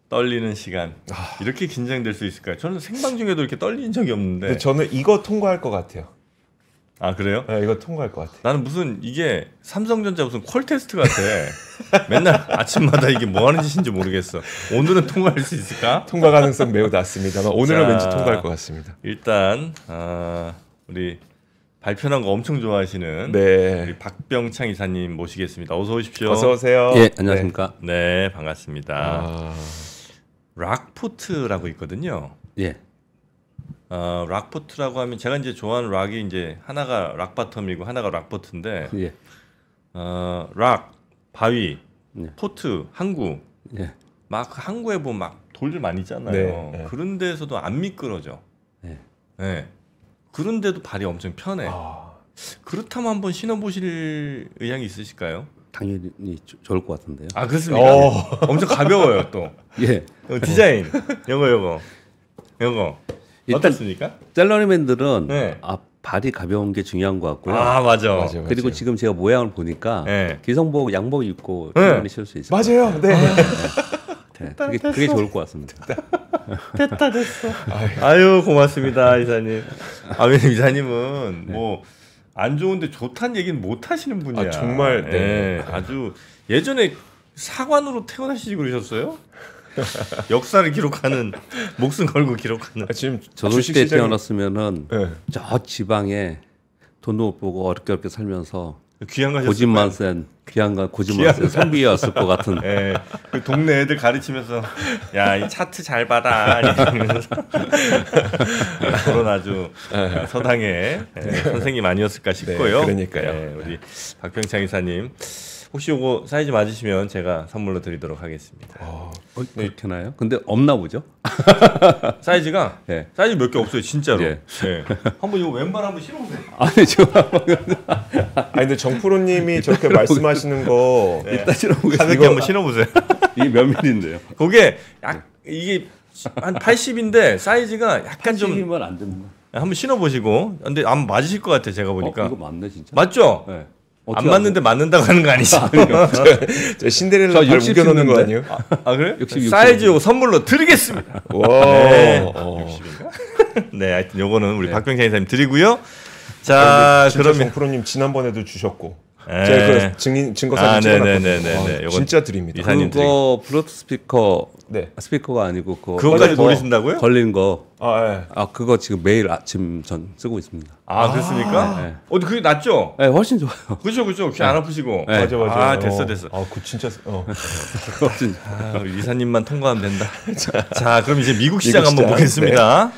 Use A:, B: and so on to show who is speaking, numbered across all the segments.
A: 떨리는 시간. 이렇게 긴장될 수 있을까요? 저는 생방 중에도 이렇게 떨린 적이 없는데.
B: 근데 저는 이거 통과할 것 같아요.
A: 아 그래요?
B: 네, 이거 통과할 것 같아요.
A: 나는 무슨 이게 삼성전자 무슨 콜 테스트 같아. 맨날 아침마다 이게 뭐 하는 짓인지 모르겠어. 오늘은 통과할 수 있을까?
B: 통과 가능성 매우 낮습니다만 오늘은
A: 자,
B: 왠지 통과할 것 같습니다.
A: 일단 우리 발표한 거 엄청 좋아하시는
B: 네.
A: 우리 박병창 이사님 모시겠습니다. 어서 오십시오.
B: 어서 오세요.
C: 예, 안녕하십니까?
A: 네, 반갑습니다.
B: 아,
A: 락포트라고 있거든요.
C: 예,
A: 락포트라고 하면 제가 이제 좋아하는 락이 이제 하나가 락바텀이고 하나가 락포트인데
C: 예,
A: 락 바위,
C: 예.
A: 포트, 항구
C: 예,
A: 막 항구에 보면 막 돌들 많이 있잖아요.
B: 네, 네.
A: 그런 데서도 안 미끄러져.
C: 예.
A: 네. 그런데도 발이 엄청 편해. 그렇다면 한번 신어보실 의향이 있으실까요?
C: 당연히 좋을 것 같은데요.
A: 아 그렇습니까? 엄청 가벼워요 또.
C: 예,
A: 디자인 요거
C: 일단
A: 어떻습니까?
C: 셀러리맨들은
A: 네.
C: 발이 가벼운 게 중요한 것 같고요.
A: 아 맞아.
B: 맞아요.
C: 그리고 지금 제가 모양을 보니까
A: 네.
C: 기성복 양복 입고
A: 네.
C: 충분히 쉴 수 있어요.
B: 맞아요. 네.
C: 그게 좋을 것 같습니다.
A: 됐다 됐어. 아유 고맙습니다 이사님. 왜냐면 이사님은 뭐 안 좋은데 좋다는 얘기는 못 하시는 분이야.
B: 아, 정말, 네.
A: 네. 아주 예전에 사관으로 태어나시지 그러셨어요? 역사를 기록하는 목숨 걸고 기록하는.
B: 지금
C: 조선시대 때 태어났으면은
B: 네.
C: 저 지방에 돈도 못 보고 어렵게 살면서
A: 귀한 거 하셨을
C: 고집만 센 귀한가 고집만 센 선비였을 것 같은.
A: 예, 그 동네 애들 가르치면서 야 이 차트 잘 봐라 이러면서 그런 아주 서당의 선생님 아니었을까 싶고요.
B: 네, 그러니까요.
A: 우리 박병창 이사님 혹시 요거 사이즈 맞으시면 제가 선물로 드리도록 하겠습니다.
C: 그렇게 나요? 근데 없나 보죠?
A: 사이즈가
C: 예.
A: 사이즈 몇 개 없어요 진짜로.
C: 예.
A: 한번 이거 왼발 한번 신어보세요.
C: 아니 지금
B: 근데 정프로님이 저렇게 말씀하시는 거
C: 이따 실어보겠습니다.
A: 가볍게 한번 신어보세요.
C: 이게 몇 밀인데요?
A: 그게 이게 한 80인데 사이즈가 약간 좀
C: 힘은 안 됩니다.
A: 한번 신어보시고. 근데 안 맞으실 것 같아 제가 보니까.
C: 이거 맞네 진짜.
A: 맞죠?
C: 네.
A: 안 맞는데 맞는다고 하는 거 아니죠?
B: 저 신데렐라
C: 저
B: 발
C: 60
B: 우겨놓는 거
C: 신는데?
B: 아니에요?
A: 그래?
C: 60.
A: 사이즈 요거 선물로 드리겠습니다.
B: 와.
A: 네. 60인가? 네, 하여튼 요거는 우리 박병창 이사님 드리고요. 자,
B: 진짜
A: 그러면
B: 정프로님 지난번에도 주셨고
A: 네.
B: 제가 그 증거 사진 찍어놨거든요.
A: 네네네네. 요건
B: 진짜 드립니다.
A: 이사님
C: 그거 블루투스 스피커
B: 네.
C: 스피커가 아니고
A: 그거까지 노리신다고요?
C: 걸린 거.
B: 예.
C: 그거 지금 매일 아침 전 쓰고 있습니다.
A: 그렇습니까?
C: 네.
A: 그게 낫죠?
C: 네, 훨씬 좋아요.
A: 그죠. 귀 안 아프시고.
C: 네.
B: 맞아.
A: 됐어.
B: 그 진짜
C: 훨씬.
A: 우리 이사님만 통과하면 된다. 자, 그럼 이제 미국 시장
B: 미국
A: 한번
B: 시장.
A: 보겠습니다.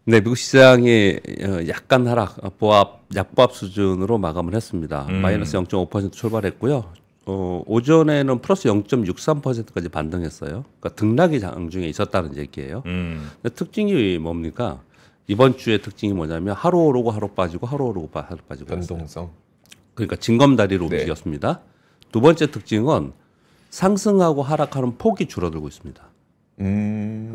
C: 네, 미국 시장이 약간 하락, 약보합 수준으로 마감을 했습니다. 마이너스 0.5% 출발했고요. 오전에는 플러스 0.63%까지 반등했어요. 그러니까 등락이 장중에 있었다는 얘기예요. 근데 특징이 뭡니까? 이번 주의 특징이 뭐냐면 하루 오르고 하루 빠지고 하루 오르고 하루 빠지고 했어요.
B: 변동성.
C: 그러니까 징검다리로
B: 네.
C: 움직였습니다. 두 번째 특징은 상승하고 하락하는 폭이 줄어들고 있습니다.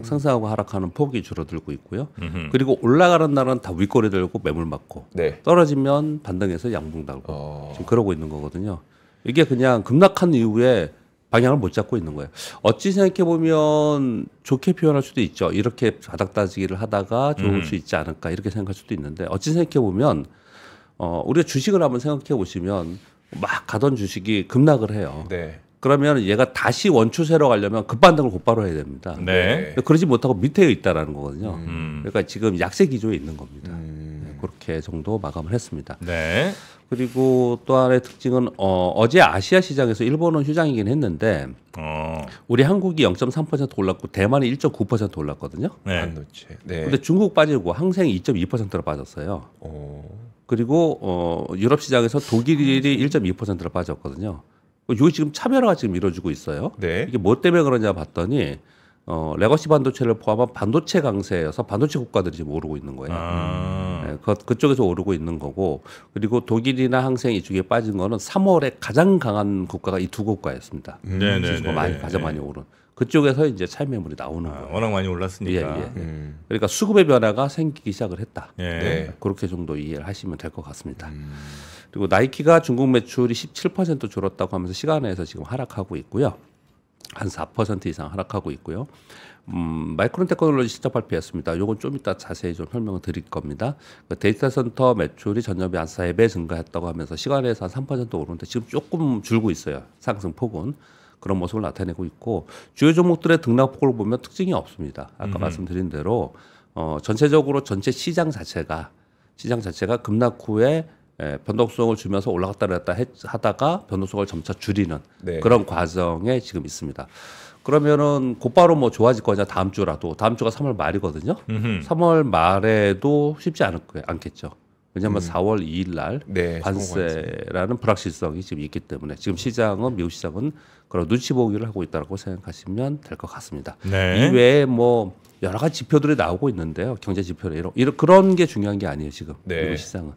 C: 상승하고 하락하는 폭이 줄어들고 있고요. 그리고 올라가는 날은 다 윗꼬리 들고 매물 맞고
B: 네.
C: 떨어지면 반등해서 양봉 달고 지금 그러고 있는 거거든요. 이게 그냥 급락한 이후에 방향을 못 잡고 있는 거예요. 어찌 생각해 보면 좋게 표현할 수도 있죠. 이렇게 바닥 따지기를 하다가 좋을 수 있지 않을까 이렇게 생각할 수도 있는데 어찌 생각해 보면 우리가 주식을 한번 생각해 보시면 막 가던 주식이 급락을 해요.
B: 네.
C: 그러면 얘가 다시 원추세로 가려면 급반등을 곧바로 해야 됩니다.
A: 네.
C: 그러지 못하고 밑에 있다라는 거거든요. 그러니까 지금 약세 기조에 있는 겁니다. 네, 그렇게 정도 마감을 했습니다.
A: 네.
C: 그리고 또 하나의 특징은 어제 아시아 시장에서 일본은 휴장이긴 했는데 우리 한국이 0.3% 올랐고 대만이 1.9% 올랐거든요.
A: 네.
B: 반도체. 네.
C: 근데 중국 빠지고 항생이 2.2%로 빠졌어요. 그리고 유럽 시장에서 독일이 1.2%로 빠졌거든요. 이게 지금 차별화가 지금 이루어지고 있어요.
B: 네.
C: 이게 뭐 때문에 그러냐 봤더니 레거시 반도체를 포함한 반도체 강세여서 반도체 국가들이 지금 오르고 있는 거예요. 네, 그쪽에서 오르고 있는 거고 그리고 독일이나 항생 이쪽에 빠진 거는 3월에 가장 강한 국가가 이 두 국가였습니다. 지수가 가장 많이 오른. 그쪽에서 이제 차익 매물이 나오는 거예요.
A: 워낙 많이 올랐으니까.
C: 예. 그러니까 수급의 변화가 생기기 시작을 했다.
A: 예.
B: 네.
C: 그렇게 정도 이해를 하시면 될 것 같습니다. 그리고 나이키가 중국 매출이 17% 줄었다고 하면서 시간에서 지금 하락하고 있고요. 한 4% 이상 하락하고 있고요. 마이크론 테크놀로지 실적 발표했습니다. 요건 좀 이따 자세히 좀 설명을 드릴 겁니다. 그 데이터 센터 매출이 전년비 한 3배 증가했다고 하면서 시간에서 한 3% 오르는데 지금 조금 줄고 있어요. 상승폭은. 그런 모습을 나타내고 있고 주요 종목들의 등락폭을 보면 특징이 없습니다. 아까 말씀드린 대로 전체적으로 전체 시장 자체가 급락 후에 변동성을 주면서 올라갔다 내렸다 하다가 변동성을 점차 줄이는
B: 네.
C: 그런 과정에 지금 있습니다. 그러면은 곧바로 뭐 좋아질 거냐 다음 주가 3월 말이거든요. 3월 말에도 쉽지 않겠죠. 왜냐하면 4월 2일 날
B: 네,
C: 관세라는 불확실성이 지금 있기 때문에 지금 시장은 미국 시장은 그런 눈치 보기를 하고 있다고 생각하시면 될 것 같습니다.
A: 네.
C: 이외에 뭐 여러 가지 지표들이 나오고 있는데요. 경제 지표로 이런 그런 게 중요한 게 아니에요. 지금
B: 네.
C: 미국 시장은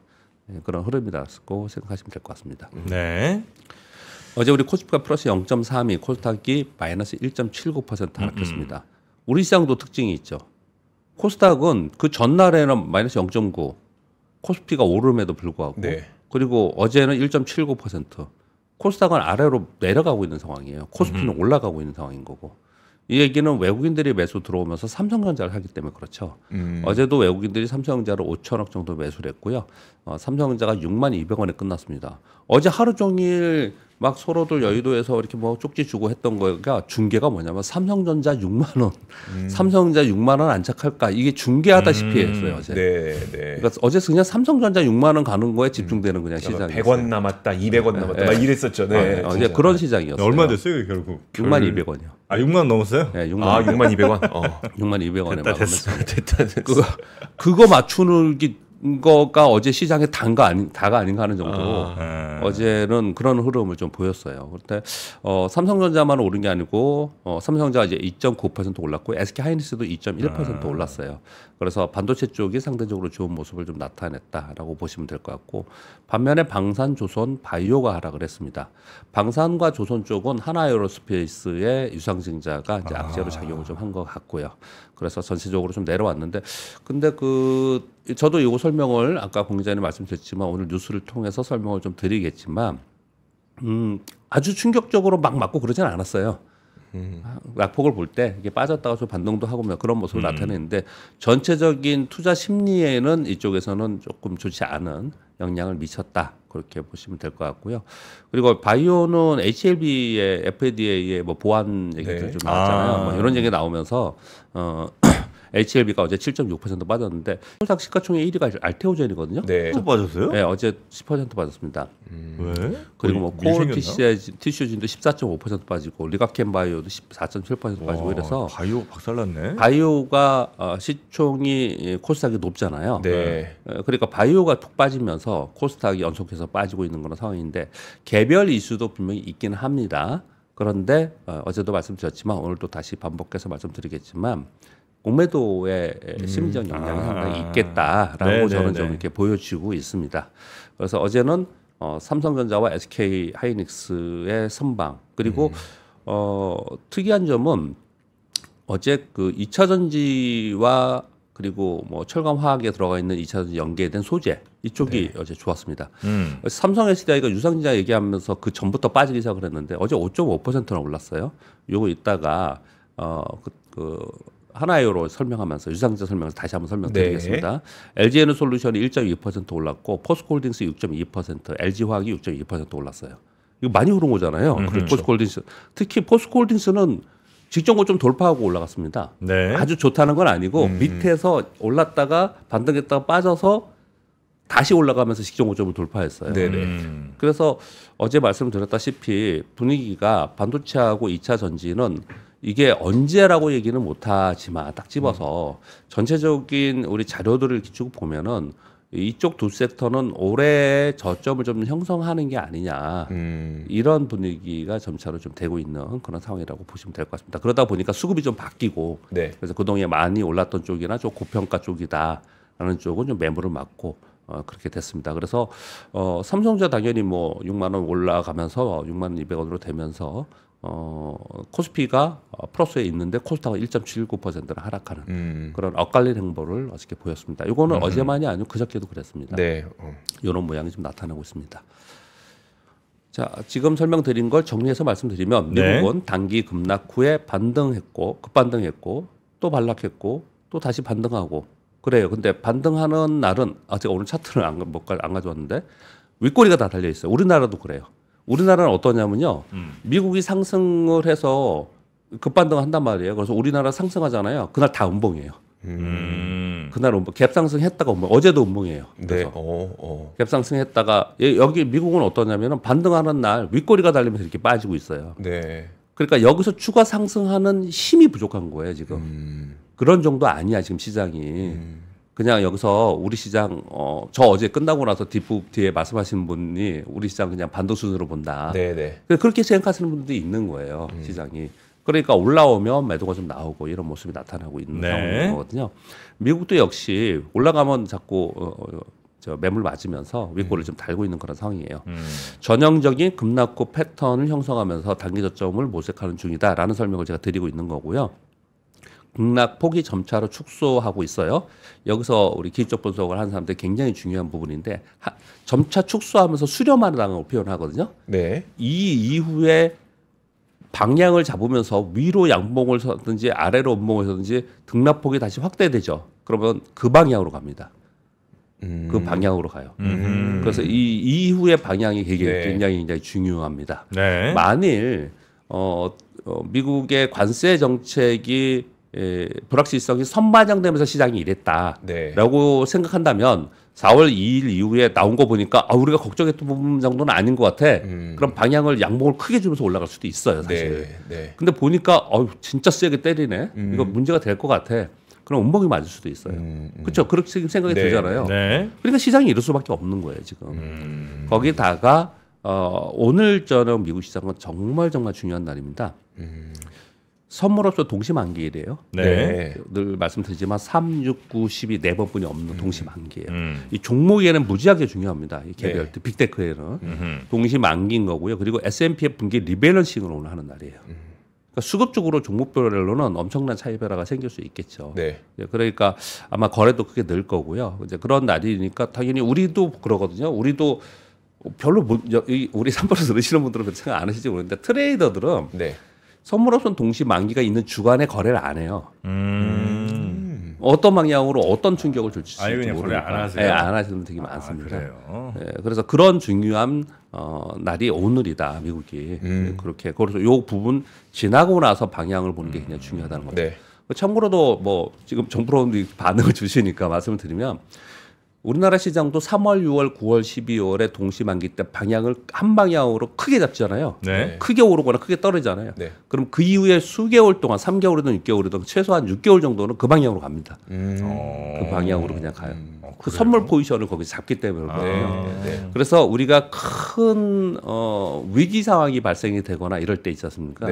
C: 그런 흐름이라고 생각하시면 될 것 같습니다.
A: 네.
C: 어제 우리 코스피가 플러스 0.32, 코스닥이 마이너스 1.79% 하락했습니다. 우리 시장도 특징이 있죠. 코스닥은 그 전날에는 마이너스 0.9, 코스피가 오름에도 불구하고
B: 네.
C: 그리고 어제는 1.79%, 코스닥은 아래로 내려가고 있는 상황이에요. 코스피는 올라가고 있는 상황인 거고. 이 얘기는 외국인들이 매수 들어오면서 삼성전자를 하기 때문에 그렇죠. 어제도 외국인들이 삼성전자를 5천억 정도 매수를 했고요. 삼성전자가 6,200원에 끝났습니다. 어제 하루 종일 막 서로들 여의도에서 이렇게 뭐 쪽지 주고 했던 거가 중계가 뭐냐면 삼성전자 6만 원, 삼성전자 6만 원 안착할까 이게 중계하다시피 했어요 어제.
B: 네, 네.
C: 그러니까 어제 그냥 삼성전자 6만 원 가는 거에 집중되는 그냥 시장이.
B: 100원 남았다, 200원 남았다, 막 이랬었죠. 네,
C: 어제 그런 시장이었어요.
A: 얼마 됐어요 결국?
C: 6,200원이요.
A: 아 6만 원 넘었어요?
C: 네,
B: 6,200원.
C: 6,200원에
A: 됐다 됐어.
C: 그거 맞추는 거가 어제 시장에 다가 아닌가 하는 정도로 어제는 그런 흐름을 좀 보였어요. 그런데 삼성전자만 오른 게 아니고 삼성전자가 이제 2.9% 올랐고 SK 하이닉스도 2.1% 올랐어요. 그래서 반도체 쪽이 상대적으로 좋은 모습을 좀 나타냈다라고 보시면 될 것 같고 반면에 방산, 조선, 바이오가 하락을 했습니다. 방산과 조선 쪽은 하나에어로스페이스의 유상증자가 이제 악재로 작용을 좀 한 것 같고요. 그래서 전체적으로 좀 내려왔는데 근데 저도 이거 설명을 아까 공장님 말씀드렸지만 오늘 뉴스를 통해서 설명을 좀 드리겠지만 아주 충격적으로 막 맞고 그러진 않았어요. 낙폭을 볼 때 이게 빠졌다가 좀 반등도 하고 그런 모습을 나타내는데 전체적인 투자 심리에는 이쪽에서는 조금 좋지 않은 영향을 미쳤다 그렇게 보시면 될 것 같고요. 그리고 바이오는 HLB의 FDA의 뭐 보안 얘기들 좀 나왔잖아요. 뭐 이런 얘기 나오면서 HLB가 어제 7.6% 빠졌는데 코스닥 시가총액 1위가 알테오젠이거든요.
B: 네.
A: 또 빠졌어요?
C: 네, 어제 10% 빠졌습니다.
A: 왜?
C: 그리고 뭐 코어 티슈진도 14.5% 빠지고 리가켄바이오도 14.7% 빠지고 이래서
A: 바이오 박살났네.
C: 바이오가 시총이 코스닥이 높잖아요.
B: 네.
C: 그러니까 바이오가 툭 빠지면서 코스닥이 연속해서 빠지고 있는 그런 상황인데 개별 이슈도 분명히 있기는 합니다. 그런데 어제도 말씀드렸지만 오늘도 다시 반복해서 말씀드리겠지만 공매도의 심리적 영향이 상당히 있겠다라고 저는 좀 이렇게 보여지고 있습니다. 그래서 어제는 삼성전자와 SK 하이닉스의 선방 그리고 특이한 점은 어제 그 2차 전지와 그리고 뭐 철강 화학에 들어가 있는 2차 전지 연계된 소재 이쪽이 어제 좋았습니다. 삼성 SDI가 유상증자 얘기하면서 그 전부터 빠지기 시작을 했는데 어제 5.5%나 올랐어요. 요거 이따가 하나에어로 설명하면서 유상증자 설명해서 다시 한번 설명드리겠습니다. LG에너솔루션이 1.2% 올랐고 포스코홀딩스 6.2%, LG화학이 6.2% 올랐어요. 이거 많이 오른 거잖아요. 포스코홀딩스 특히 포스코홀딩스는 직전고 좀 돌파하고 올라갔습니다.
A: 네.
C: 아주 좋다는 건 아니고 밑에서 올랐다가 반등했다가 빠져서 다시 올라가면서 직전고점을 돌파했어요. 그래서 어제 말씀드렸다시피 분위기가 반도체하고 2차 전지는 이게 언제라고 얘기는 못하지만 딱 집어서 전체적인 우리 자료들을 기축 보면은 이쪽 두 섹터는 올해 저점을 좀 형성하는 게 아니냐 이런 분위기가 점차로 좀 되고 있는 그런 상황이라고 보시면 될 것 같습니다. 그러다 보니까 수급이 좀 바뀌고 그래서 그동안에 많이 올랐던 쪽이나 좀 고평가 쪽이다라는 쪽은 좀 매물을 맞고 그렇게 됐습니다. 그래서 삼성전자 당연히 뭐 6만 원 올라가면서 6만 원 200원으로 되면서 코스피가 플러스에 있는데 코스닥은 1.79%를 하락하는 그런 엇갈린 행보를 어저께 보였습니다. 이거는 어제만이 아니고 그저께도 그랬습니다. 이런 모양이 좀 나타나고 있습니다. 자, 지금 설명드린 걸 정리해서 말씀드리면 미국은 단기 급락 후에 반등했고 급반등했고 또 반락했고 또 다시 반등하고 그래요. 근데 반등하는 날은 제가 오늘 차트를 안 가져왔는데 윗꼬리가 다 달려 있어요. 우리나라도 그래요. 우리나라는 어떠냐면요. 미국이 상승을 해서 급반등 한단 말이에요. 그래서 우리나라 상승하잖아요. 그날 다 음봉이에요. 그날 음봉, 갭 상승했다가 음봉, 어제도 음봉이에요.
B: 네.
C: 갭 상승했다가 여기 미국은 어떠냐면은 반등하는 날 윗꼬리가 달리면서 이렇게 빠지고 있어요.
B: 네.
C: 그러니까 여기서 추가 상승하는 힘이 부족한 거예요, 지금. 그런 정도 아니야, 지금 시장이. 그냥 여기서 우리 시장 저 어제 끝나고 나서 뒷북 뒤에 말씀하시는 분이 우리 시장 그냥 반등 수준으로 본다.
B: 네네.
C: 그렇게 생각하시는 분들이 있는 거예요, 시장이. 그러니까 올라오면 매도가 좀 나오고 이런 모습이 나타나고 있는 상황인 거거든요. 미국도 역시 올라가면 자꾸 저 매물 맞으면서 윗골을 좀 달고 있는 그런 상황이에요. 전형적인 급락후 패턴을 형성하면서 단기 저점을 모색하는 중이다라는 설명을 제가 드리고 있는 거고요. 급락 폭이 점차로 축소하고 있어요. 여기서 우리 기술적 분석을 하는 사람들 굉장히 중요한 부분인데 점차 축소하면서 수렴하다고 표현하거든요.
B: 네.
C: 이 이후에 방향을 잡으면서 위로 양봉을 서든지 아래로 음봉을 서든지 등락폭이 다시 확대되죠. 그러면 그 방향으로 갑니다. 그 방향으로 가요. 그래서 이 이후의 방향이 굉장히 중요합니다.
A: 네.
C: 만일 미국의 관세 정책이 불확실성이 선반영되면서 시장이 이랬다라고 생각한다면 4월 2일 이후에 나온 거 보니까 우리가 걱정했던 부분 정도는 아닌 것 같아. 그럼 방향을 양봉을 크게 주면서 올라갈 수도 있어요, 사실.
B: 네.
C: 근데 보니까 진짜 세게 때리네. 이거 문제가 될 것 같아. 그럼 음봉이 맞을 수도 있어요. 그렇죠? 그렇게 생각이 들잖아요.
A: 네.
C: 그러니까 시장이 이럴 수밖에 없는 거예요, 지금. 거기다가 오늘 저녁 미국 시장은 정말 중요한 날입니다. 선물업소 동시만기일이에요.
A: 네.
C: 늘 말씀드리지만 3, 6, 9, 12 네 번뿐이 없는 동시만기예요. 이 종목에는 무지하게 중요합니다. 이 개별 빅테크에는 동시만기인 거고요. 그리고 S&P의 분기 리밸런싱을 오늘 하는 날이에요. 그러니까 수급적으로 종목별로는 엄청난 차이 변화가 생길 수 있겠죠.
B: 네.
C: 그러니까 아마 거래도 크게 늘 거고요. 이제 그런 날이니까 당연히 우리도 그러거든요. 우리도 별로 우리 3%를 들으시는 분들은 생각 안 하실지 모르겠는데 트레이더들은 선물옵션 동시 만기가 있는 주간에 거래를 안 해요. 어떤 방향으로 어떤 충격을 줄지 모르니까.
A: 안 하세요.
C: 네, 안 하시는 분들이 되게 많습니다.
A: 그래요.
C: 네, 그래서 그런 중요한 날이 오늘이다, 미국이. 그렇게. 그래서 요 부분 지나고 나서 방향을 보는 게 굉장히 중요하다는 거죠.
B: 네.
C: 참고로도 뭐 지금 정프로님이 반응을 주시니까 말씀을 드리면 우리나라 시장도 3월, 6월, 9월, 12월에 동시만기 때 방향을 한 방향으로 크게 잡잖아요.
A: 네.
C: 크게 오르거나 크게 떨어지잖아요.
B: 네.
C: 그럼 그 이후에 수개월 동안 3개월이든 6개월이든 최소한 6개월 정도는 그 방향으로 갑니다. 그 방향으로 그냥 가요. 그 선물 포지션을 거기서 잡기 때문에 그렇거든요. 그래서 우리가 큰 위기 상황이 발생이 되거나 이럴 때 있지 않습니까?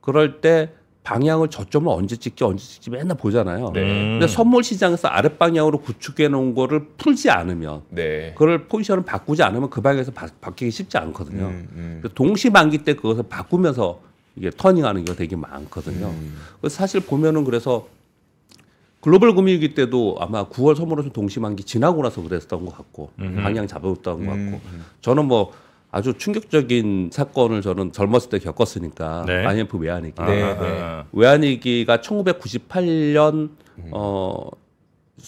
C: 그럴 때 방향을 저점을 언제 찍지 맨날 보잖아요. 근데 선물 시장에서 아랫방향으로 구축해 놓은 거를 풀지 않으면 그걸 포지션을 바꾸지 않으면 그 방향에서 바뀌기 쉽지 않거든요. 동시만기 때 그것을 바꾸면서 이게 터닝하는 게 되게 많거든요. 그래서 사실 보면은 그래서 글로벌 금융위기 때도 아마 9월 선물에서 동시만기 지나고 나서 그랬던 것 같고 방향 잡았던 것 같고 저는 뭐 아주 충격적인 사건을 저는 젊었을 때 겪었으니까 IMF 외환위기. 외환위기가 1998년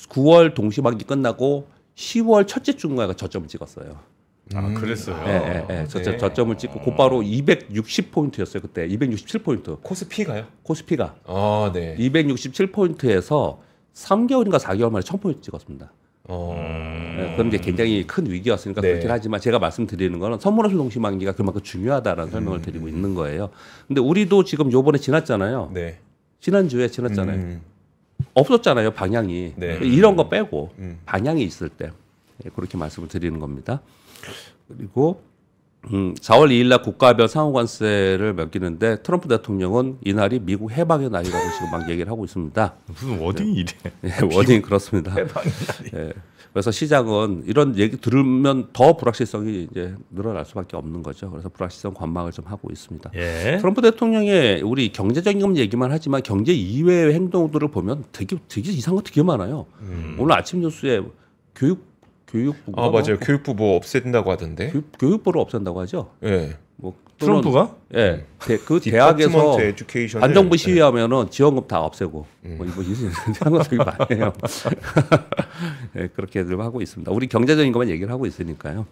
C: 9월 동시만기 끝나고 10월 첫째 주인가가 저점을 찍었어요.
A: 그랬어요.
C: 네. 저점을 찍고 곧바로 260포인트였어요. 그때 267포인트.
B: 코스피가요?
C: 코스피가.
B: 네.
C: 267포인트에서 3개월인가 4개월 만에 1000포인트 찍었습니다. 그럼 이제 굉장히 큰 위기였으니까 그렇긴 하지만 제가 말씀드리는 거는 선물옵션 동시만기가 그만큼 중요하다라는 설명을 드리고 있는 거예요. 근데 우리도 지금 요번에 지났잖아요. 지난주에 지났잖아요. 없었잖아요, 방향이. 이런 거 빼고 방향이 있을 때 그렇게 말씀을 드리는 겁니다. 그리고 4월 2일 날 국가별 상호관세를 매기는데 트럼프 대통령은 이날이 미국 해방의 날이라고 지금 막 얘기를 하고 있습니다.
A: 무슨 워딩이 이래?
C: 워딩이 그렇습니다.
A: 해방의 날이.
C: 그래서 시장은 이런 얘기 들으면 더 불확실성이 이제 늘어날 수밖에 없는 거죠. 그래서 불확실성 관망을 좀 하고 있습니다. 트럼프 대통령의 우리 경제적인 얘기만 하지만 경제 이외의 행동들을 보면 되게 이상한 거 되게 많아요. 오늘 아침 뉴스에 교육 교육부가
B: 맞아요. 교육부 뭐 없앤다고 하던데.
C: 교육부를 없앤다고 하죠.
B: 예.
C: 뭐
A: 트럼프가?
C: 예. 그 대학에서 반정부 시위하면은 지원금 다 없애고 뭐 상관성이 많아요. 네, 그렇게들 하고 있습니다. 우리 경제적인 것만 얘기를 하고 있으니까요.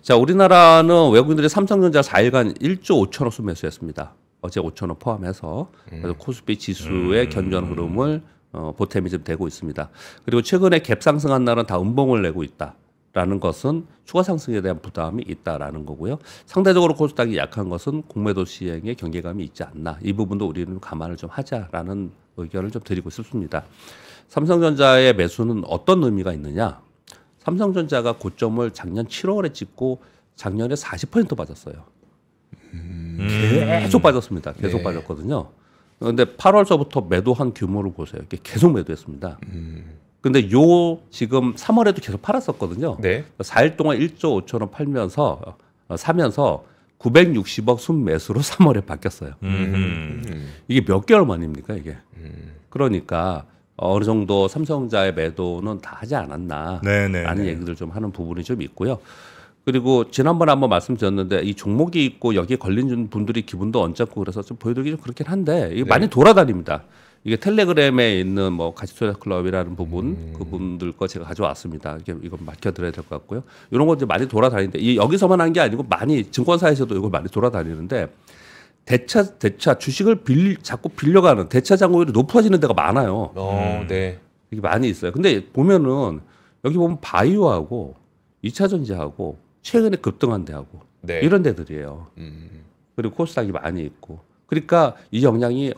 C: 자, 우리나라는 외국인들이 삼성전자 4일간 1조 5천억 순매수했습니다. 어제 5천억 포함해서 그래서 코스피 지수의 견전 흐름을 보탬이 좀 되고 있습니다. 그리고 최근에 갭 상승한 날은 다 음봉을 내고 있다라는 것은 추가 상승에 대한 부담이 있다라는 거고요. 상대적으로 코스닥이 약한 것은 공매도 시행에 경계감이 있지 않나. 이 부분도 우리는 감안을 좀 하자라는 의견을 좀 드리고 싶습니다. 삼성전자의 매수는 어떤 의미가 있느냐? 삼성전자가 고점을 작년 7월에 찍고 작년에 40% 빠졌어요. 계속 빠졌습니다. 계속 빠졌거든요. 그런데 8월서부터 매도한 규모를 보세요. 이게 계속 매도했습니다. 근데 지금 3월에도 계속 팔았었거든요.
B: 네.
C: 4일 동안 1조 5천원 사면서 960억 순매수로 3월에 바뀌었어요. 이게 몇 개월 만입니까 이게? 그러니까 어느 정도 삼성전자의 매도는 다 하지 않았나 라는 얘기들 좀 하는 부분이 좀 있고요. 그리고 지난번에 한번 말씀드렸는데 이 종목이 있고 여기에 걸린 분들이 기분도 언짢고 그래서 좀 보여드리기 좀 그렇긴 한데 이게 많이 돌아다닙니다. 이게 텔레그램에 있는 뭐 가십투자 클럽이라는 부분 그분들 거 제가 가져왔습니다. 이건 맡겨드려야 될 것 같고요. 이런 거 이제 많이 돌아다니는데 여기서만 한 게 아니고 많이 증권사에서도 이걸 많이 돌아다니는데 대차 주식을 자꾸 빌려가는 대차 잔고율이 높아지는 데가 많아요.
B: 네.
C: 이게 많이 있어요. 근데 보면은 여기 보면 바이오하고 2차 전지하고 최근에 급등한 데하고 이런 데들이에요. 그리고 코스닥이 많이 있고. 그러니까 이 영향이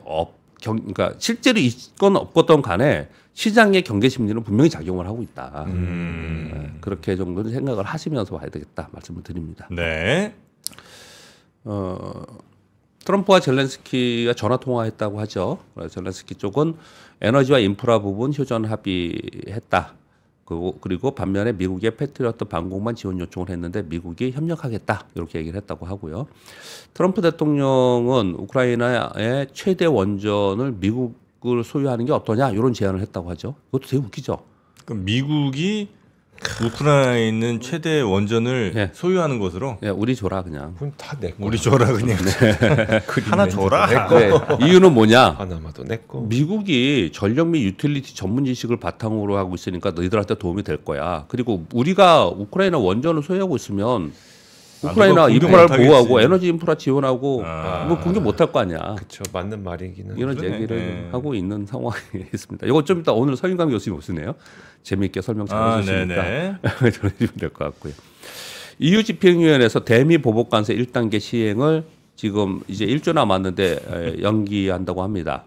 C: 그러니까 실제로 있건 없건 간에 시장의 경계 심리는 분명히 작용을 하고 있다. 네, 그렇게 정도는 생각을 하시면서 봐야 되겠다 말씀을 드립니다.
A: 네.
C: 트럼프와 젤렌스키가 전화 통화했다고 하죠. 젤렌스키 쪽은 에너지와 인프라 부분 휴전 합의했다. 그리고 반면에 미국의 패트리어트 방공만 지원 요청을 했는데 미국이 협력하겠다 이렇게 얘기를 했다고 하고요. 트럼프 대통령은 우크라이나의 최대 원전을 미국을 소유하는 게 어떠냐 이런 제안을 했다고 하죠. 그것도 되게 웃기죠.
A: 그럼 미국이 우크라이나에 있는 최대 원전을 소유하는 것으로
C: 우리 줘라 그냥.
B: 그럼 다 내 거.
A: 우리 줘라 그냥. 하나 줘라.
C: 이유는 뭐냐?
B: 하나마도 내 거.
C: 미국이 전력 및 유틸리티 전문 지식을 바탕으로 하고 있으니까 너희들한테 도움이 될 거야. 그리고 우리가 우크라이나 원전을 소유하고 있으면 우크라이나 인프라를 보호하고 에너지 인프라 지원하고 뭐 공격 못할 거 아니야.
B: 그렇죠. 맞는 말이기는.
C: 이런 얘기를 하고 있는 상황이 있습니다. 이거 좀 이따 오늘 서인강 교수님 오시네요. 재미있게 설명 잘해주시니까 들어주시면 될 것 같고요. EU 집행위원회에서 대미 보복 관세 1단계 시행을 지금 이제 1주 남았는데 연기한다고 합니다.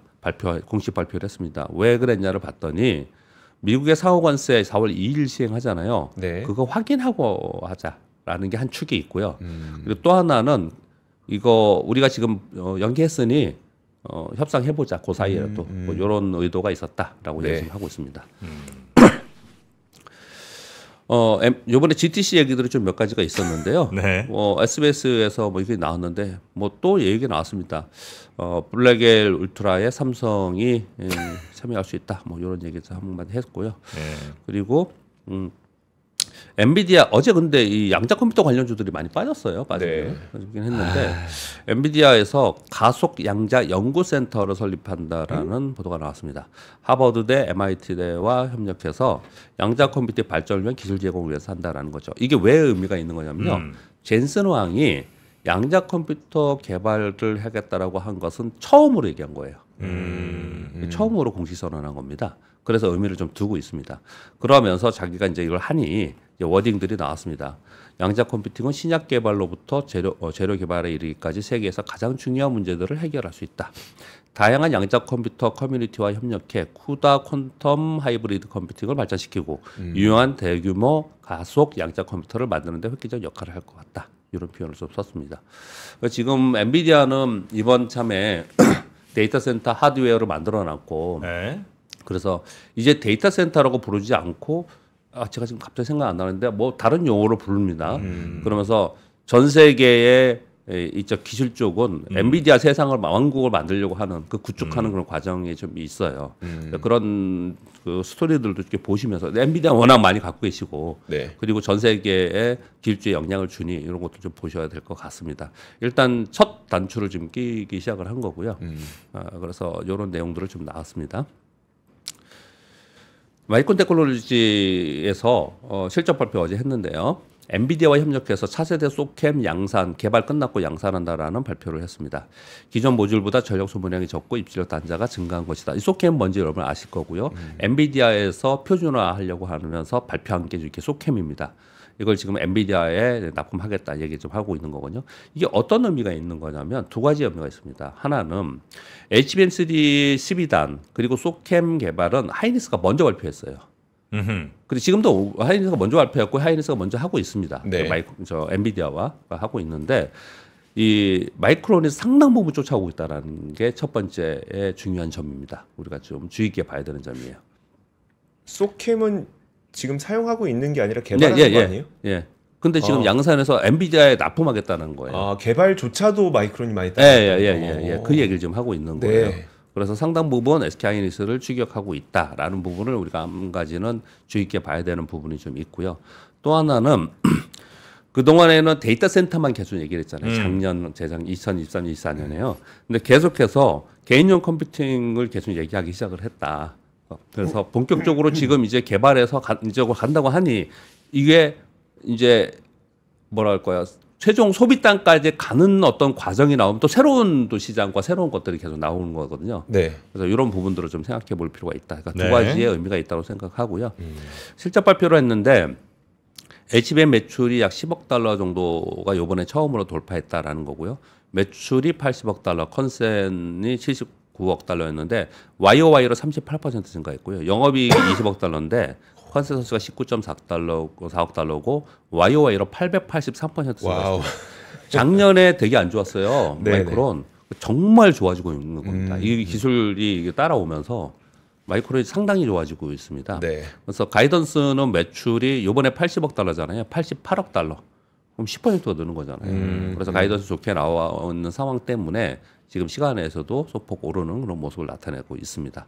C: 공식 발표를 했습니다. 왜 그랬냐를 봤더니 미국의 상호 관세 4월 2일 시행하잖아요. 그거 확인하고 하자라는 게 한 축이 있고요. 그리고 또 하나는 이거 우리가 지금 연기했으니 협상해보자. 그 사이에도 뭐 이런 의도가 있었다라고 얘기를 하고 있습니다. 이번에 GTC 얘기들이 좀 몇 가지가 있었는데요. SBS에서 뭐 이게 나왔는데 뭐 또 얘기 나왔습니다. 블랙엘 울트라에 삼성이 참여할 수 있다. 뭐 이런 얘기도 한번 했고요. 그리고 엔비디아 어제 근데 이 양자 컴퓨터 관련주들이 많이 빠졌긴 했는데 엔비디아에서 가속 양자 연구센터를 설립한다라는 보도가 나왔습니다. 하버드대, MIT대와 협력해서 양자 컴퓨터 발전을 위한 기술 제공을 위해서 한다라는 거죠. 이게 왜 의미가 있는 거냐면요. 젠슨 왕이 양자 컴퓨터 개발을 하겠다라고 한 것은 처음으로 얘기한 거예요. 처음으로 공식 선언한 겁니다. 그래서 의미를 좀 두고 있습니다. 그러면서 자기가 이제 이걸 하니 이제 워딩들이 나왔습니다. 양자 컴퓨팅은 신약 개발로부터 재료 개발에 이르기까지 세계에서 가장 중요한 문제들을 해결할 수 있다. 다양한 양자 컴퓨터 커뮤니티와 협력해 CUDA 퀀텀 하이브리드 컴퓨팅을 발전시키고 유용한 대규모 가속 양자 컴퓨터를 만드는 데 획기적 역할을 할 것 같다. 이런 표현을 좀 썼습니다. 지금 엔비디아는 이번 참에 데이터 센터 하드웨어를 만들어놨고 그래서 이제 데이터 센터라고 부르지 않고 제가 지금 갑자기 생각 안 나는데 뭐 다른 용어로 부릅니다. 그러면서 전 세계의 이쪽 기술 쪽은 엔비디아 세상을 왕국을 만들려고 하는 그 구축하는 그런 과정이 좀 있어요. 그런 그 스토리들도 이렇게 보시면서 엔비디아 워낙 많이 갖고 계시고
B: 네.
C: 그리고 전 세계에 기술주에 영향을 주니 이런 것도 좀 보셔야 될 것 같습니다. 일단 첫 단추를 지금 끼기 시작을 한 거고요. 그래서 이런 내용들을 좀 나왔습니다. 마이크론 테크놀로지에서 실적 발표 어제 했는데요. 엔비디아와 협력해서 차세대 소캠 양산 개발 끝났고 양산한다라는 발표를 했습니다. 기존 모듈보다 전력 소모량이 적고 입출력 단자가 증가한 것이다. 이 소캠 뭔지 여러분 아실 거고요. 엔비디아에서 표준화하려고 하면서 발표한 게 이렇게 소캠입니다. 이걸 지금 엔비디아에 납품하겠다 얘기 좀 하고 있는 거거든요. 이게 어떤 의미가 있는 거냐면 두 가지 의미가 있습니다. 하나는 HBM3 12단 그리고 소캠 개발은 하이닉스가 먼저 발표했어요. 근데 지금도 하이닉스가 먼저 발표했고 하이닉스가 먼저 하고 있습니다.
B: 네.
C: 엔비디아와 하고 있는데 이 마이크론이 상당 부분 쫓아오고 있다는 게 첫 번째 중요한 점입니다. 우리가 좀 주의 깊게 봐야 되는 점이에요.
B: 소캠은 지금 사용하고 있는 게 아니라 개발하는 거 아니에요?
C: 예. 근데 지금 양산에서 엔비디아에 납품하겠다는 거예요.
B: 아, 개발조차도 마이크론이 많이
C: 예. 그 얘기를 지금 하고 있는 거예요.
B: 네.
C: 그래서 상당 부분 SK 하이닉스를 추격하고 있다라는 부분을 우리가 한 가지는 주의 깊게 봐야 되는 부분이 좀 있고요. 또 하나는 그동안에는 데이터 센터만 계속 얘기를 했잖아요. 작년, 재작 2023, 24년에요. 근데 계속해서 개인용 컴퓨팅을 계속 얘기하기 시작을 했다. 그래서 본격적으로 지금 이제 개발해서 이쪽으로 간다고 하니 이게 이제 뭐랄까요. 최종 소비단까지 가는 어떤 과정이 나오면 또 새로운 또 시장과 새로운 것들이 계속 나오는 거거든요.
B: 네.
C: 그래서 이런 부분들을 좀 생각해 볼 필요가 있다. 그러니까
A: 네.
C: 두 가지의 의미가 있다고 생각하고요. 실적 발표를 했는데 HBM 매출이 약 10억 달러 정도가 이번에 처음으로 돌파했다라는 거고요. 매출이 80억 달러, 컨센이 79억 달러였는데 YOY로 38% 증가했고요. 영업이익이 20억 달러인데 컨센서스가 19.4달러고 4억 달러고 YOY로 883% 증가했어요. 작년에 되게 안 좋았어요. 마이크론 정말 좋아지고 있는 겁니다. 이 기술이 따라오면서 마이크론이 상당히 좋아지고 있습니다.
B: 네.
C: 그래서 가이던스는 매출이 이번에 80억 달러잖아요. 88억 달러. 그럼 10%가 느는 거잖아요. 그래서 가이던스 좋게 나와 있는 상황 때문에 지금 시간에서도 소폭 오르는 그런 모습을 나타내고 있습니다.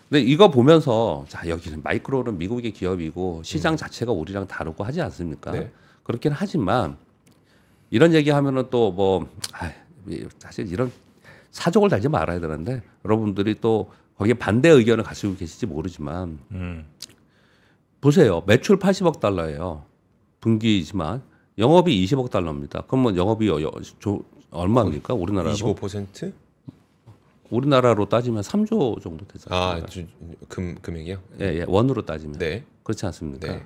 C: 근데 이거 보면서 자 여기는 마이크론은 미국의 기업이고 시장 자체가 우리랑 다르고 하지 않습니까?
B: 네.
C: 그렇긴 하지만 이런 얘기하면은 또 뭐 사실 이런 사족을 달지 말아야 되는데 여러분들이 또 거기에 반대 의견을 가지고 계실지 모르지만 보세요. 매출 80억 달러예요. 분기지만 영업이 20억 달러입니다. 그러면 영업이 얼마입니까? 우리나라로?
B: 25%?
C: 우리나라로 따지면 3조 정도 되잖아요.
B: 금액이요?
C: 예, 원으로 따지면.
B: 네.
C: 그렇지 않습니까?
B: 네.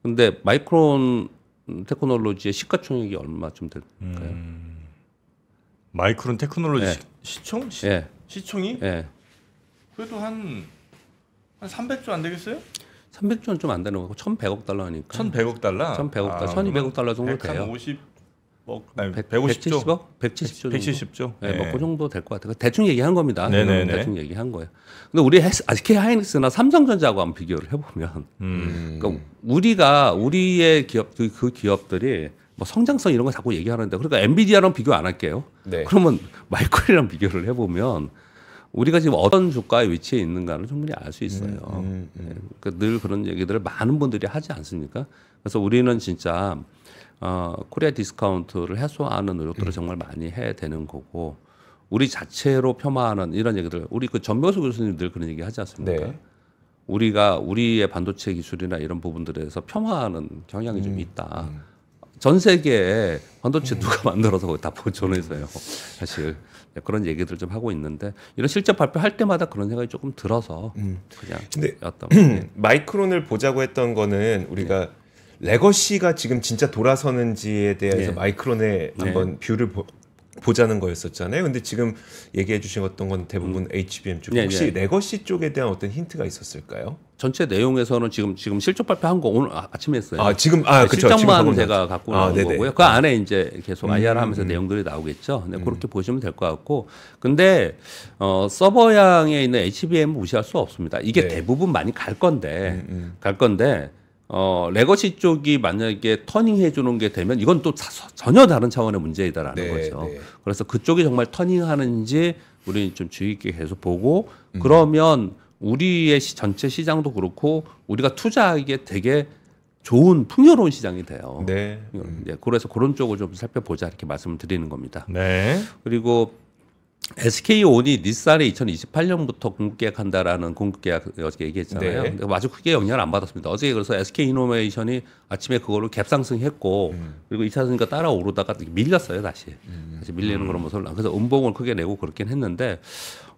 C: 근데 마이크론 테크놀로지의 시가총액이 얼마쯤 될까요?
A: 마이크론 테크놀로지
C: 네.
A: 시총?
C: 예.
A: 시총이?
C: 예.
A: 그래도 한 300조 안 되겠어요?
C: 300조는 좀 안 되는 거고 1,100억 달러니까.
A: 1,100억 달러?
C: 1,100억 달러, 1,200억 달러 정도 돼요.
A: 150억, 아니
C: 170억?
A: 150조?
C: 170조 정도?
A: 170조?
C: 네, 뭐그 정도 될 것 같아요. 대충 얘기한 겁니다.
A: 네네네.
C: 대충 얘기한 거예요. 근데 우리 SK 하이닉스나 삼성전자하고 한번 비교를 해보면, 그러니까 우리의 기업 그 기업들이 뭐 성장성 이런 거 자꾸 얘기하는데, 그러니까 엔비디아랑 비교 안 할게요.
B: 네.
C: 그러면 마이크론이랑 비교를 해보면 우리가 지금 어떤 주가의 위치에 있는가를 충분히 알 수 있어요. 그러니까 늘 그런 얘기들을 많은 분들이 하지 않습니까? 그래서 우리는 진짜 코리아 디스카운트를 해소하는 노력들을 정말 많이 해야 되는 거고, 우리 자체로 폄하하는 이런 얘기들, 우리 그 전명수 교수님 늘 그런 얘기 하지 않습니까?
B: 네.
C: 우리가 우리의 반도체 기술이나 이런 부분들에서 폄하하는 경향이 좀 있다. 전 세계에 반도체 누가 만들어서 거기 다 보존해서요. 사실 그런 얘기들 좀 하고 있는데, 이런 실적 발표할 때마다 그런 생각이 조금 들어서 그냥
B: 근데
C: 였던
B: 마이크론을 보자고 했던 거는 우리가 레거시가 지금 진짜 돌아서는지에 대해서
C: 네.
B: 마이크론에 한번 뷰를 보자는 거였었잖아요. 근데 지금 얘기해 주신 어떤 건 대부분 HBM 쪽.
C: 네,
B: 혹시
C: 네.
B: 레거시 쪽에 대한 어떤 힌트가 있었을까요?
C: 전체 내용에서는 지금 실적 발표한 거 오늘 아침에 했어요.
B: 그쵸.
C: 실적만
B: 지금
C: 제가 갖고 나온
B: 네네.
C: 거고요. 그 안에 이제 계속 IR 하면서 내용들이 나오겠죠. 네, 그렇게 보시면 될 것 같고. 근데 서버향에 있는 HBM 무시할 수 없습니다. 이게
B: 네.
C: 대부분 많이 갈 건데 레거시 쪽이 만약에 터닝해 주는 게 되면 이건 또 전혀 다른 차원의 문제이다라는 거죠.
B: 네.
C: 그래서 그쪽이 정말 터닝하는지 우리는 좀 주의 있게 계속 보고 그러면 우리의 전체 시장도 그렇고 우리가 투자하기에 되게 좋은 풍요로운 시장이 돼요.
B: 네.
C: 그래서 그런 쪽을 좀 살펴보자 이렇게 말씀을 드리는 겁니다.
A: 네.
C: 그리고 SK온이 닛산에 2028년부터 공급계약한다라는 공급계약 어저께 얘기했잖아요.
B: 네.
C: 근데 아주 크게 영향을 안 받았습니다. 어제 그래서 SK이노베이션이 아침에 그거를 갭상승했고 그리고 2차 전지가 따라오르다가 밀렸어요 다시. 다시 밀리는 그런 모습을. 그래서 음봉을 크게 내고 그렇긴 했는데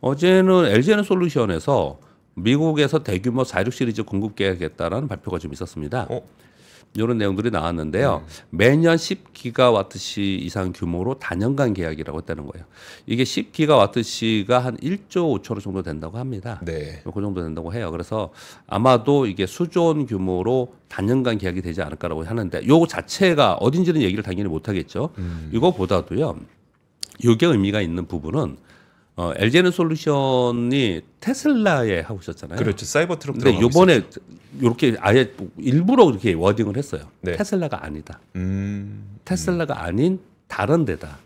C: 어제는 LG에너솔루션에서 미국에서 대규모 46 시리즈 공급계약했다라는 발표가 좀 있었습니다. 이런 내용들이 나왔는데요. 매년 10기가와트시 이상 규모로 단연간 계약이라고 했다는 거예요. 이게 10기가와트시가 한 1조 5천억 정도 된다고 합니다.
B: 네.
C: 그 정도 된다고 해요. 그래서 아마도 이게 수조원 규모로 단연간 계약이 되지 않을까라고 하는데 요거 자체가 어딘지는 얘기를 당연히 못 하겠죠. 이거보다도요. 이게 의미가 있는 부분은 LG에너솔루션이 테슬라에 하고 있었잖아요.
B: 그렇죠. 사이버 트럭
C: 근데
B: 들어가고
C: 이번에 이렇게 아예 일부러 이렇게 워딩을 했어요.
B: 네.
C: 테슬라가 아니다. 테슬라가 아닌 다른 데다.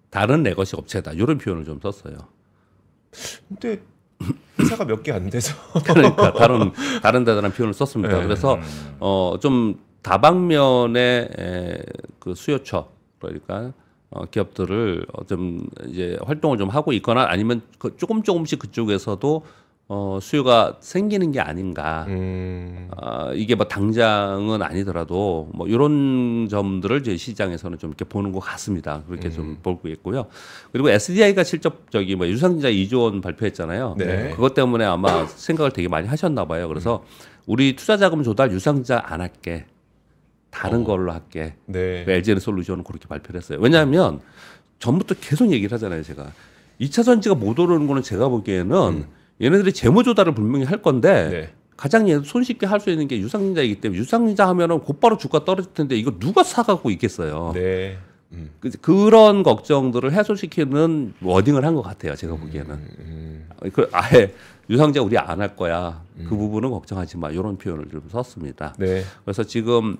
C: 다른 레거시 업체다. 이런 표현을 좀 썼어요.
B: 근데 회사가 몇 개 안 돼서
C: 그러니까 다른 데다라는 표현을 썼습니다.
B: 네.
C: 그래서 좀 다방면의 그 수요처 그러니까 기업들을 좀 이제 활동을 좀 하고 있거나 아니면 조금씩 그쪽에서도 수요가 생기는 게 아닌가. 이게 뭐 당장은 아니더라도 뭐 이런 점들을 제 시장에서는 좀 이렇게 보는 것 같습니다. 그렇게 좀 보고 있고요. 그리고 SDI가 실적 뭐 유상증자 2조 원 발표했잖아요.
B: 네.
C: 그것 때문에 아마 생각을 되게 많이 하셨나 봐요. 그래서 우리 투자자금 조달 유상증자 안 할게. 다른 걸로 할게.
B: 네.
C: LG에너솔루션은 그렇게 발표를 했어요. 왜냐하면 전부터 계속 얘기를 하잖아요. 제가 2차 전지가 못 오르는 거는 제가 보기에는 얘네들이 재무 조달을 분명히 할 건데
B: 네.
C: 가장 손쉽게 할 수 있는 게 유상증자이기 때문에 유상증자 하면은 곧바로 주가 떨어질 텐데 이거 누가 사갖고 있겠어요.
B: 네.
C: 그런 걱정들을 해소시키는 워딩을 한 것 같아요. 제가 보기에는. 아예 유상증자 우리 안 할 거야. 그 부분은 걱정하지 마. 이런 표현을 좀 썼습니다.
B: 네.
C: 그래서 지금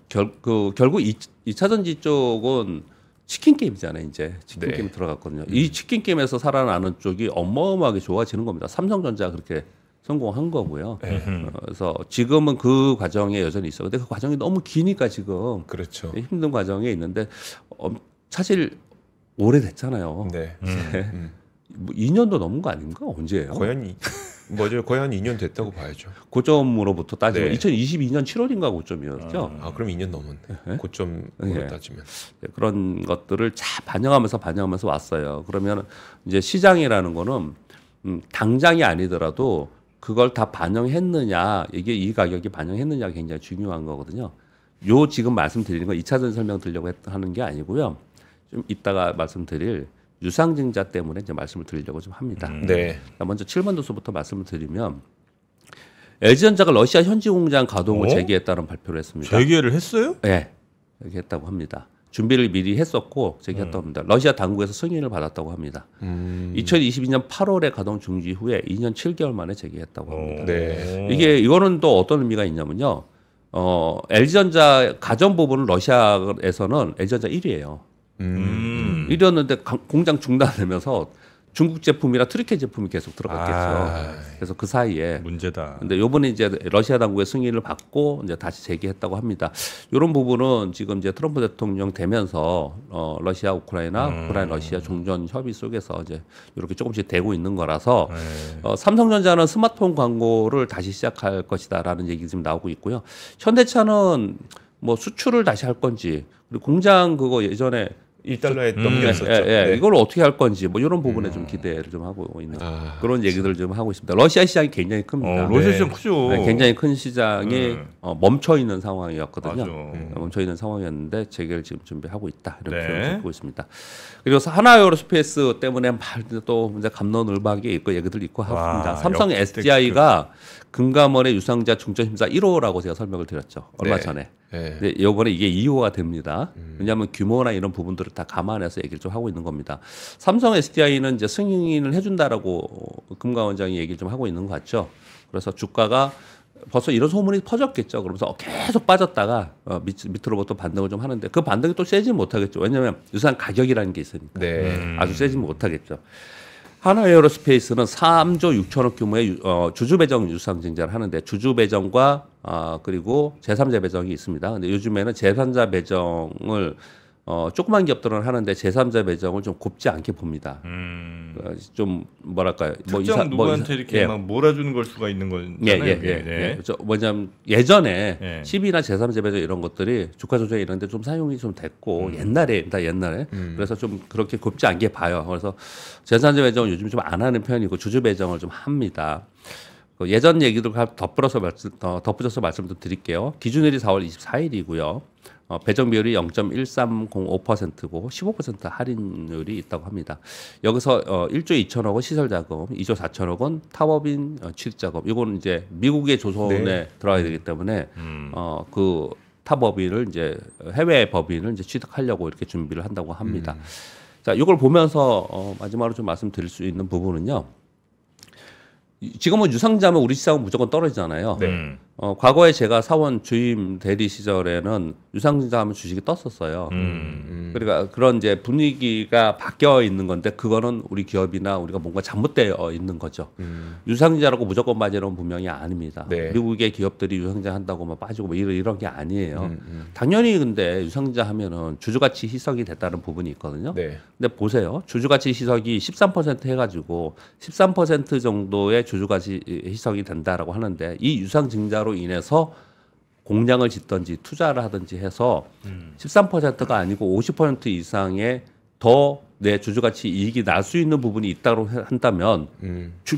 C: 결국 2차 전지 쪽은 치킨 게임이잖아요. 이제 치킨
B: 네.
C: 게임 들어갔거든요. 이 치킨 게임에서 살아나는 쪽이 어마어마하게 좋아지는 겁니다. 삼성전자 그렇게 성공한 거고요. 그래서 지금은 그 과정에 여전히 있어. 근데 그 과정이 너무 기니까 지금
B: 그렇죠.
C: 힘든 과정에 있는데 사실 오래됐잖아요.
B: 네.
C: 뭐 2년도 넘은 거 아닌가? 언제예요?
B: 거의 한 2년 됐다고 봐야죠.
C: 고점으로부터 따지면
B: 네.
C: 2022년 7월인가 고점이었죠.
B: 그럼 2년 넘었네. 고점으로
C: 네.
B: 따지면.
C: 그런 것들을 잘 반영하면서 왔어요. 그러면 이제 시장이라는 거는 당장이 아니더라도 그걸 다 반영했느냐, 이게 이 가격이 반영했느냐가 굉장히 중요한 거거든요. 요 지금 말씀드리는 건 2차전 설명 드리려고 하는 게 아니고요. 좀 이따가 말씀드릴 유상증자 때문에 이제 말씀을 드리려고 좀 합니다.
B: 네.
C: 먼저 7번 도서부터 말씀을 드리면 LG전자가 러시아 현지 공장 가동을 재개했다는 발표를 했습니다.
A: 재개를 했어요?
C: 네, 이렇게 했다고 합니다. 준비를 미리 했었고 재개했다고 합니다. 러시아 당국에서 승인을 받았다고 합니다. 2022년 8월에 가동 중지 후에 2년 7개월 만에 재개했다고 합니다.
B: 네.
C: 이거는 또 어떤 의미가 있냐면요. LG전자 가전 부분은 러시아에서는 LG전자 1위예요. 1위였는데 공장 중단되면서 중국 제품이나 트리케 제품이 계속 들어갔겠죠. 그래서 그 사이에
A: 문제다.
C: 근데 요번에 이제 러시아 당국의 승인을 받고 이제 다시 재개했다고 합니다. 이런 부분은 지금 이제 트럼프 대통령 되면서 러시아 우크라이나 러시아 종전 협의 속에서 이제 이렇게 조금씩 되고 있는 거라서 삼성전자는 스마트폰 광고를 다시 시작할 것이다라는 얘기 지금 나오고 있고요. 현대차는 뭐 수출을 다시 할 건지 그리고 공장 그거 예전에
B: 1달러에 넘겼었죠. 네.
C: 이걸 어떻게 할 건지 뭐 이런 부분에 좀 기대를 좀 하고 있는 그런 얘기들을 좀 하고 있습니다. 러시아 시장이 굉장히 큽니다.
A: 러시아 시장 크죠.
C: 네, 굉장히 큰 시장이 멈춰 있는 상황이었거든요.
A: 맞아.
C: 멈춰 있는 상황이었는데 재개를 지금 준비하고 있다 이런
A: 네.
C: 표현을 듣고 있습니다. 그리고 하나에어로스페이스 때문에 또 이제 감론을박이 있고 얘기들 있고 합니다. 삼성 SDI가 금감원의 유상자 중점 심사 1호라고 제가 설명을 드렸죠. 얼마
B: 네.
C: 전에.
B: 네.
C: 근데 이번에 이게 2호가 됩니다. 왜냐하면 규모나 이런 부분들을 다 감안해서 얘기를 좀 하고 있는 겁니다. 삼성 SDI는 이제 승인을 해준다라고 금감원장이 얘기를 좀 하고 있는 것 같죠. 그래서 주가가 벌써 이런 소문이 퍼졌겠죠. 그러면서 계속 빠졌다가 밑으로부터 반등을 좀 하는데 그 반등이 또 세지 못하겠죠. 왜냐하면 유사한 가격이라는 게 있으니까.
B: 네.
C: 아주 세지 못하겠죠. 하나에어로스페이스는 3조 6천억 규모의 주주 배정 유상증자를 하는데 주주 배정과 그리고 제3자 배정이 있습니다. 근데 요즘에는 제3자 배정을 조그만 기업들은 하는데 제3자 배정을 좀 곱지 않게 봅니다. 좀 뭐랄까요?
A: 특정 누구한테 이렇게 막 몰아주는 걸 수가 있는 거잖아요.
C: 뭐냐면 예전에 10이나 제3자 배정 이런 것들이 주가 조정 이런 데 좀 사용이 좀 됐고 옛날에 그래서 좀 그렇게 곱지 않게 봐요. 그래서 제3자 배정은 요즘 좀 안 하는 편이고 주주 배정을 좀 합니다. 예전 얘기도 덧붙여서 말씀 좀 드릴게요. 기준일이 4월 24일이고요. 배정 비율이 0.1305%고 15% 할인율이 있다고 합니다. 여기서 1조 2천억 원 시설 자금, 2조 4천억 원 타법인 취득 자금. 이거는 이제 미국의 조선에 들어가야 되기 때문에 그 타법인을 이제 해외 법인을 이제 취득하려고 이렇게 준비를 한다고 합니다. 자, 이걸 보면서 마지막으로 좀 말씀드릴 수 있는 부분은요. 지금은 유상자면 우리 시장은 무조건 떨어지잖아요.
B: 네.
C: 과거에 제가 사원 주임 대리 시절에는 유상증자 하면 주식이 떴었어요. 그러니까 그런 이제 분위기가 바뀌어 있는 건데 그거는 우리 기업이나 우리가 뭔가 잘못되어 있는 거죠. 유상증자라고 무조건 빠지는 건 분명히 아닙니다.
B: 네.
C: 미국의 기업들이 유상증자 한다고 막 빠지고 뭐 이런 게 아니에요. 당연히 근데 유상증자 하면은 주주가치 희석이 됐다는 부분이 있거든요.
B: 네.
C: 근데 보세요. 주주가치 희석이 13% 해가지고 13% 정도의 주주가치 희석이 된다라고 하는데 이 유상증자로 인해서 공장을 짓든지 투자를 하든지 해서 13%가 아니고 50% 이상의 더 내 주주가치 이익이 날 수 있는 부분이 있다고 한다면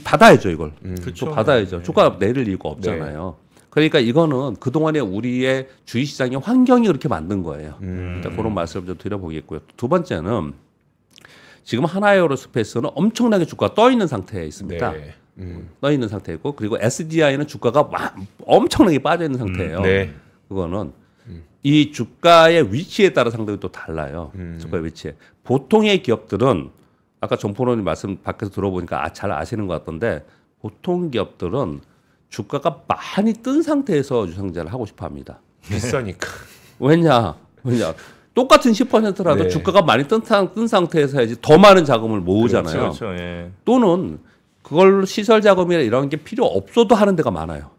C: 받아야죠 이걸.
A: 그렇죠.
C: 받아야죠. 주가 내릴 이유가 없잖아요. 그러니까 이거는 그동안에 우리의 주식시장의 환경이 그렇게 만든 거예요. 일단 그런 말씀을 좀 드려보겠고요. 두 번째는 지금 하나에어로스페이스는 엄청나게 주가가 떠 있는 상태에 있습니다.
B: 네.
C: 떠 있는 상태이고 그리고 SDI는 주가가 엄청나게 빠져 있는 상태예요.
B: 네.
C: 그거는 이 주가의 위치에 따라 상당히 또 달라요. 주가의 위치에. 보통의 기업들은 아까 정포론님 말씀 밖에서 들어보니까 잘 아시는 것 같던데 보통 기업들은 주가가 많이 뜬 상태에서 유상증자를 하고 싶어 합니다.
B: 비싸니까.
C: 왜냐 똑같은 10%라도
B: 네.
C: 주가가 많이 뜬 상태에서 해야지 더 많은 자금을 모으잖아요.
A: 그렇죠. 예.
C: 또는 그걸 시설 자금이나 이런 게 필요 없어도 하는 데가 많아요.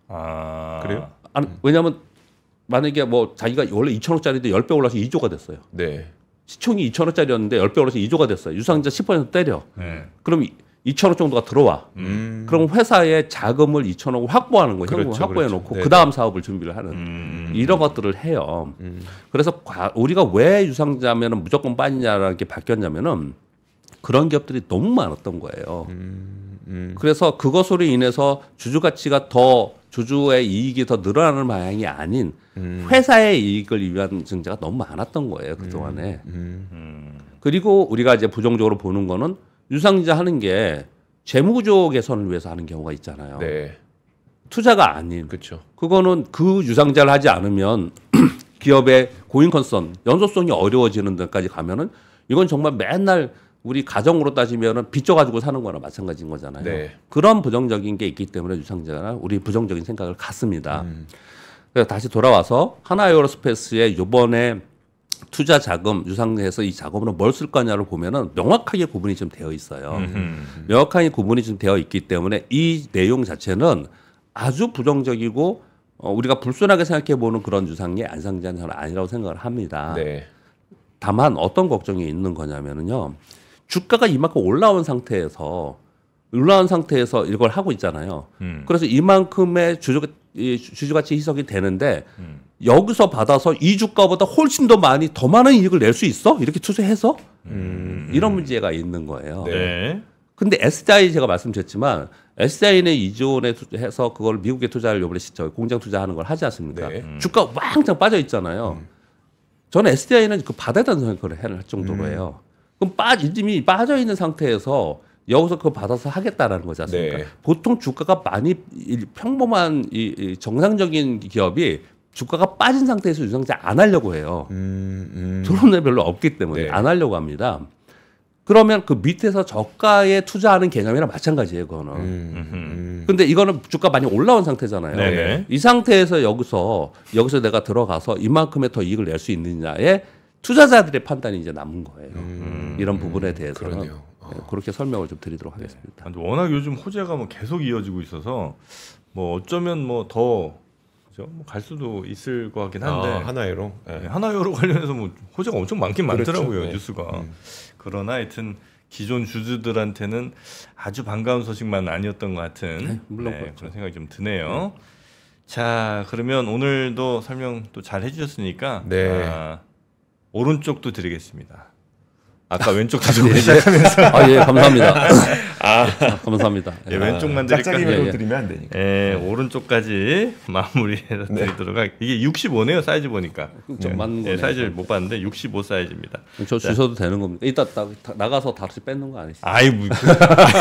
B: 그래요?
C: 왜냐하면 만약에 뭐 자기가 원래 2천억짜리인데 10배 올라서 2조가 됐어요.
B: 네.
C: 시총이 2천억짜리였는데 10배 올라서 2조가 됐어요. 유상증자 10% 때려. 그럼 2천억 정도가 들어와. 그럼 회사에 자금을 2천억을 확보하는 거예요. 현금을
B: 그렇죠,
C: 확보해놓고
B: 그렇죠.
C: 그 다음 사업을 준비를 하는 이런 것들을 해요. 그래서 우리가 왜 유상증자면 무조건 빠지냐라는 게 바뀌었냐면은 그런 기업들이 너무 많았던 거예요. 그래서 그것으로 인해서 주주 가치가 더 주주의 이익이 더 늘어나는 방향이 아닌 회사의 이익을 위한 증자가 너무 많았던 거예요 그동안에. 그리고 우리가 이제 부정적으로 보는 거는 유상증자 하는 게 재무구조 개선을 위해서 하는 경우가 있잖아요.
B: 네.
C: 투자가 아닌.
B: 그렇죠.
C: 그거는 그 유상증자를 하지 않으면 기업의 고인 컨선 연소성이 어려워지는 데까지 가면은 이건 정말 맨날 우리 가정으로 따지면은 빚져가지고 사는 거나 마찬가지인 거잖아요.
B: 네.
C: 그런 부정적인 게 있기 때문에 유상증자나 우리 부정적인 생각을 갖습니다. 그래서 다시 돌아와서 하나에어로스페이스의 요번에 투자 자금 유상해서 이 자금으로 뭘 쓸 거냐를 보면은 명확하게 구분이 좀 되어 있어요. 명확하게 구분이 좀 되어 있기 때문에 이 내용 자체는 아주 부정적이고 우리가 불순하게 생각해 보는 그런 유상의 안상자는 저는 아니라고 생각을 합니다.
B: 네.
C: 다만 어떤 걱정이 있는 거냐면은요. 주가가 이만큼 올라온 상태에서 이걸 하고 있잖아요. 그래서 이만큼의 주주가치 희석이 되는데 여기서 받아서 이 주가보다 훨씬 더 많은 이익을 낼 수 있어? 이렇게 투자해서? 이런 문제가 있는 거예요.
A: 네.
C: 근데 SDI 제가 말씀드렸지만 SDI는 이전에 해서 그걸 미국에 투자를 요번에 공장 투자하는 걸 하지 않습니까?
B: 네.
C: 주가 왕창 빠져 있잖아요. 저는 SDI는 그 받아야 된다는 생각을 할 정도로예요. 그럼 이미 빠져 있는 상태에서 여기서 그거 받아서 하겠다라는 거지 않습니까?
B: 네.
C: 보통 주가가 많이 평범한 이 정상적인 기업이 주가가 빠진 상태에서 유상증자 안 하려고 해요. 그런 데 별로 없기 때문에
B: 네.
C: 안 하려고 합니다. 그러면 그 밑에서 저가에 투자하는 개념이랑 마찬가지예요, 그거는. 근데 이거는 주가 많이 올라온 상태잖아요.
A: 네네.
C: 이 상태에서 여기서 내가 들어가서 이만큼의 더 이익을 낼 수 있느냐에 투자자들의 판단이 이제 남은 거예요. 이런 부분에 대해서는
B: 그러네요.
C: 네, 그렇게 설명을 좀 드리도록 하겠습니다.
A: 워낙 요즘 호재가 뭐 계속 이어지고 있어서 뭐 어쩌면 뭐 더 갈 수도 있을 것 같긴 한데
B: 하나회로.
A: 네, 하나여로 관련해서 뭐 호재가 엄청 많긴
B: 그렇죠.
A: 많더라고요.
B: 네.
A: 뉴스가. 그러나 하여튼 기존 주주들한테는 아주 반가운 소식만 아니었던 것 같은
C: 네, 물론 그렇죠.
A: 그런 생각이 좀 드네요. 자, 그러면 오늘도 설명 또 잘 해주셨으니까
B: 네.
A: 오른쪽도 드리겠습니다. 아까 왼쪽 가지고 시작하면서
C: 예, 감사합니다. 감사합니다.
A: 예, 왼쪽만 드릴까요?
B: 짝짝이로
C: 예.
B: 드리면 안 되니까.
A: 예, 오른쪽까지 마무리해서 드리도록 할게요. 이게 65네요, 사이즈 보니까.
C: 좀 맞는 거네요.
A: 사이즈를 못 봤는데 65 사이즈입니다.
C: 저 주셔도 되는 겁니까? 이따 나가서 다시 뺏는 거 아니시죠?
A: 아이, 뭐,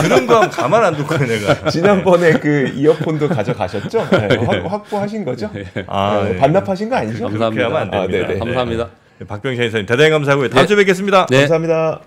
A: 그런 거 하면 가만 안 둘 거야, 내가.
B: 지난번에 그 이어폰도 가져가셨죠? 네, 확보하신 거죠? 반납하신 거 아니죠?
C: 감사합니다.
A: 그렇게 하면 안 됩니다.
B: 네네.
C: 감사합니다.
A: 박병희 이사님 대단히 감사하고요. 다음 주에 뵙겠습니다.
C: 네.
B: 감사합니다.